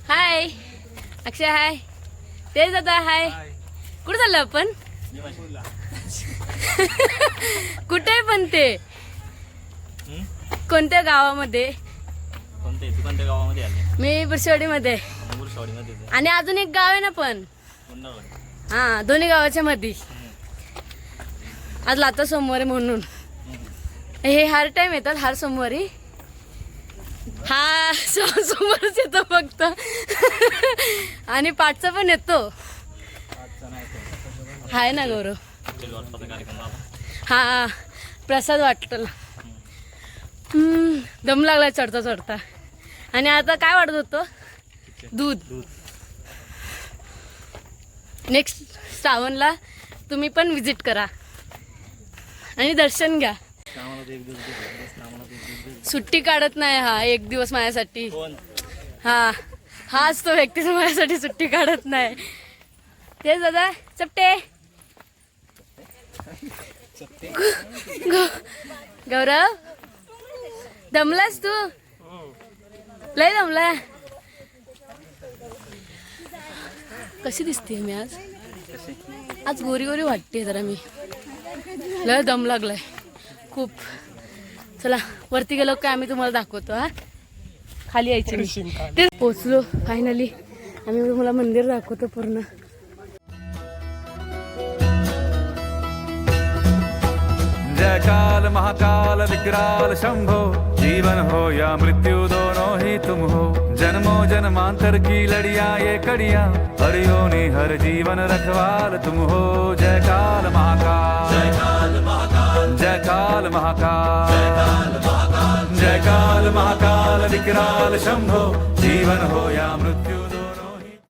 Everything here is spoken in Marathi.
हाय अक्षय, हाय तेज दादा, हाय. कुठं चाललं आपण? कुठे पण ते कोणत्या गावामध्ये? कोणत्या गावामध्ये आले? मी बुरशेवाडीमध्ये. बुरशेवाडीमध्ये. आणि अजून एक गाव आहे ना पण. हा, दोन्ही गावाच्या मध्ये. आज लाता सोमवारी म्हणून हे हर टाइम येतात, हर सोमवारी. हा सोमवारच येतो फक्त. आणि पाठचा पण येतो. हाय ना गौरव? हा, प्रसाद वाटतो. दम लागला चढता चढता. आणि आता काय वाटत होतो? दूध. नेक्स्ट श्रावणला तुम्ही पण विजिट करा आणि दर्शन घ्या. सुट्टी काढत नाही हा एक दिवस माझ्यासाठी. हा, हाच तो व्यक्ती माझ्यासाठी सुट्टी काढत नाही. तेच दादा चपटे. गौरव, दमलास तू? लय दमला. कशी दिसते मी आज? आज गोरी गोरी वाटते जरा मी. लय दम लागलाय खूप. चला वरती गेलो काय आम्ही तुम्हाला दाखवतो. हा, खाली यायची मी. ते पोचलो फायनली. आम्ही तुम्हाला मंदिर दाखवतो पूर्ण. जय काल महाकाल विकराल शंभो, जीवन हो या मृत्यु दोनों ही तुम हो. जन्मों जन्मांतर की लड़ियां ये कड़ियां, हरियो ने हर जीवन रखवाल तुम हो. जय काल महाकाल, जय काल महाकाल, जय काल महाकाल, जय काल महाकाल विकराल शंभो, जीवन हो या मृत्यु